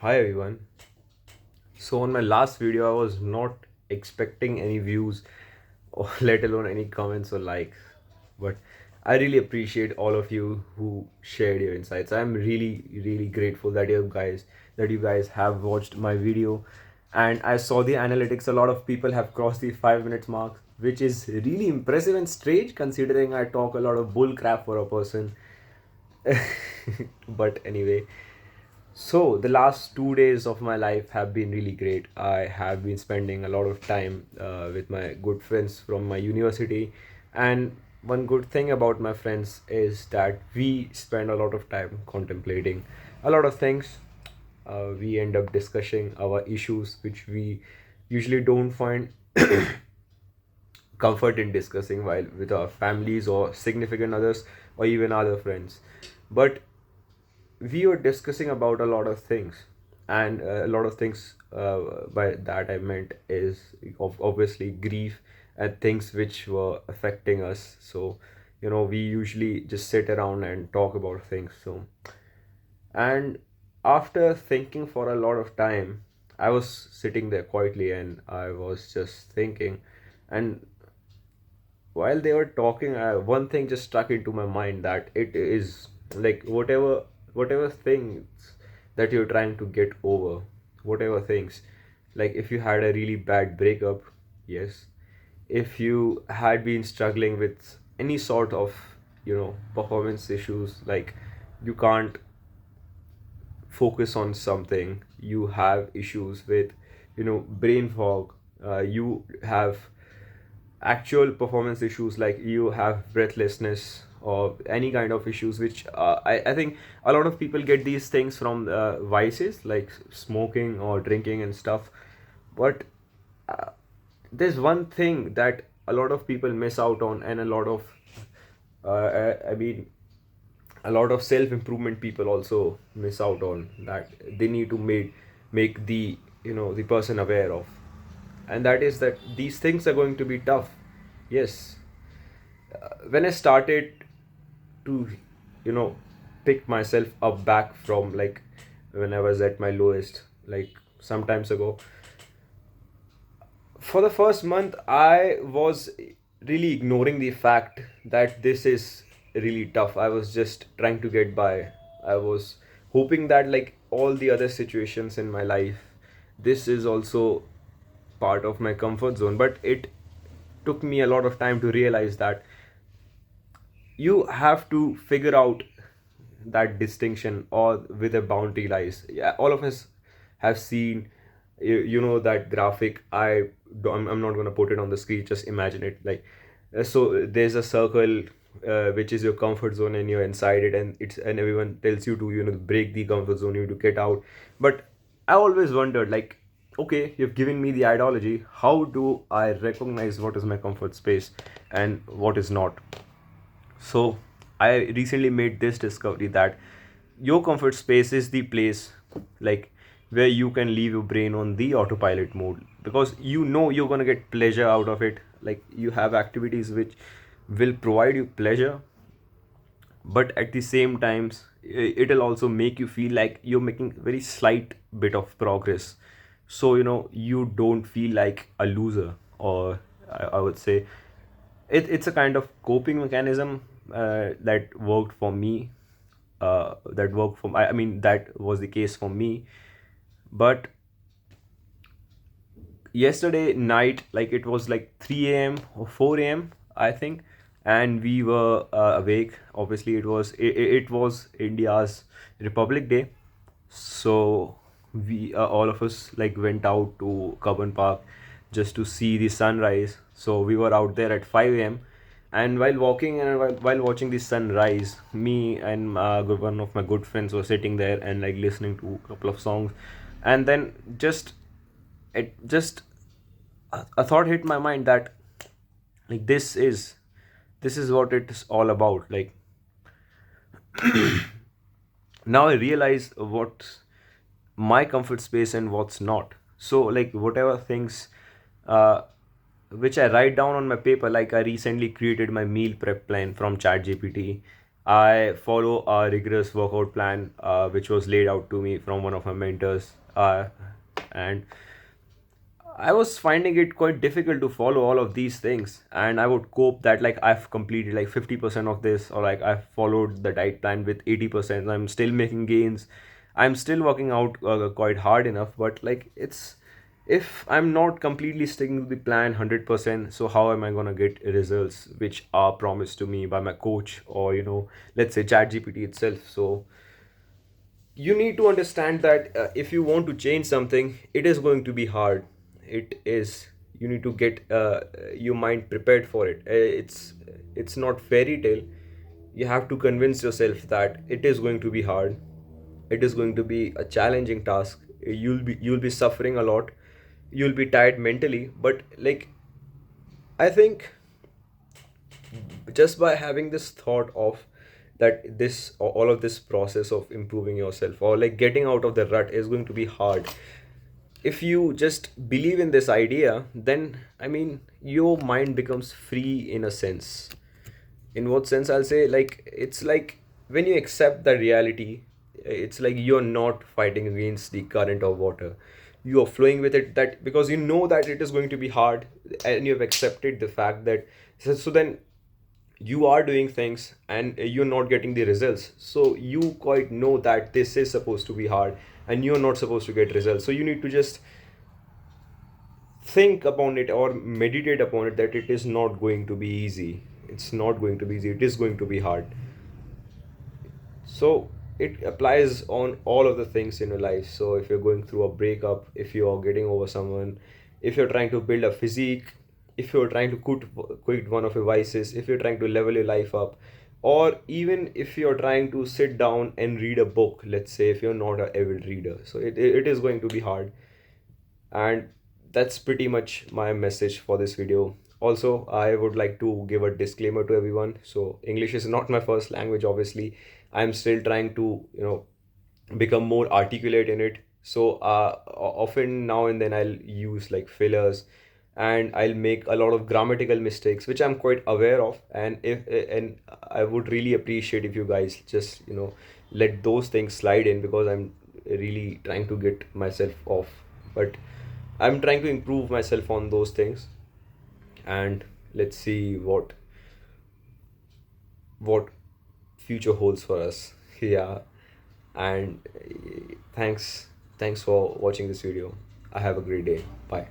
Hi everyone. So on my last video, I was not expecting any views or let alone any comments or likes. But I really appreciate all of you who shared your insights. I'm really grateful that you guys have watched my video. And I saw the analytics. A lot of people have crossed the 5 minutes mark, which is really impressive and strange considering I talk a lot of bull crap for a person. But anyway, so the last 2 days of my life have been really great. I have been spending a lot of time with my good friends from my university, and one good thing about my friends is that we spend a lot of time contemplating a lot of things. We end up discussing our issues, which we usually don't find comfort in discussing while with our families or significant others or even other friends. But we were discussing about a lot of things, and a lot of things by that I meant is obviously grief and things which were affecting us. So we usually just sit around and talk about things. So, and after thinking for a lot of time, I was sitting there quietly and I was just thinking. And while they were talking, one thing just struck into my mind, that it is like whatever things that you're trying to get over, whatever things, like if you had a really bad breakup, yes, if you had been struggling with any sort of performance issues, like you can't focus on something, you have issues with brain fog, you have actual performance issues, like you have breathlessness or any kind of issues, which I think a lot of people get these things from vices like smoking or drinking and stuff. But uh, there's one thing that a lot of people miss out on, and a lot of I mean a lot of self improvement people also miss out on, that they need to make the the person aware of, and that is that these things are going to be tough. Yes, when I started to you know pick myself up back from, like, when I was at my lowest, like sometimes ago, for the first month I was really ignoring the fact that this is really tough. I was just trying to get by. I was hoping that, like all the other situations in my life, this is also part of my comfort zone. But it took me a lot of time to realize that you have to figure out that distinction, or with a boundary lies. Yeah, all of us have seen that graphic. I'm not going to put it on the screen, just imagine it, like, so there's a circle, which is your comfort zone, and you're inside it, and everyone tells you to break the comfort zone, you to get out. But I always wondered, like, okay, you've given me the ideology, how do I recognize what is my comfort space and what is not? So I recently made this discovery, that your comfort space is the place, like, where you can leave your brain on the autopilot mode, because you're going to get pleasure out of it. Like, you have activities which will provide you pleasure, but at the same times it'll also make you feel like you're making very slight bit of progress. So you don't feel like a loser, or I would say it's a kind of coping mechanism that worked for me. That worked for I mean that was the case for me. But yesterday night, like, it was like 3 a.m. or 4 a.m., I think, and we were awake. Obviously it was India's Republic Day. So we all of us, like, went out to Cubbon Park just to see the sunrise. So we were out there at 5 a.m., and while walking and while watching the sunrise, me and one of my good friends were sitting there and, like, listening to a couple of songs. And then just a thought hit my mind, that, like, this is what it's all about. Like, now I realize what's my comfort space and what's not. So, like, whatever things uh, which I write down on my paper, like, I recently created my meal prep plan from ChatGPT. I follow a rigorous workout plan, which was laid out to me from one of my mentors. And I was finding it quite difficult to follow all of these things, and I would cope that like I've completed like 50% of this, or like I've followed the diet plan with 80%. I'm still making gains. I'm still working out quite hard enough, but like it's, if I'm not completely sticking to the plan 100%, so how am I gonna get results which are promised to me by my coach, or let's say ChatGPT itself? So you need to understand that if you want to change something, it is going to be hard. It is, you need to get your mind prepared for it. It's not fairy tale. You have to convince yourself that it is going to be hard. It is going to be a challenging task. You'll be suffering a lot. You'll be tired mentally, but like, I think just by having this thought of that this, all of this process of improving yourself, or like getting out of the rut, is going to be hard. If you just believe in this idea, then I mean your mind becomes free in a sense. In what sense? I'll say, like, it's like when you accept the reality, it's like you're not fighting against the current of water. You are flowing with it, that because you know that it is going to be hard, and you have accepted the fact that, so then you are doing things and you're not getting the results, so you quite know that this is supposed to be hard and you're not supposed to get results. So you need to just think upon it or meditate upon it, that it is not going to be easy. It's not going to be easy, it is going to be hard. So it applies on all of the things in your life. So if you're going through a breakup, if you're getting over someone, if you're trying to build a physique, if you're trying to quit one of your vices, if you're trying to level your life up, or even if you're trying to sit down and read a book, let's say if you're not an avid reader, so it is going to be hard. And that's pretty much my message for this video. Also, I would like to give a disclaimer to everyone. So English is not my first language, obviously. I'm still trying to become more articulate in it. So often now and then I'll use like fillers, and I'll make a lot of grammatical mistakes, which I'm quite aware of. And I would really appreciate if you guys just let those things slide in, because I'm really trying to get myself off. But I'm trying to improve myself on those things, and let's see what future holds for us. Yeah. And thanks for watching this video. I have a great day. Bye.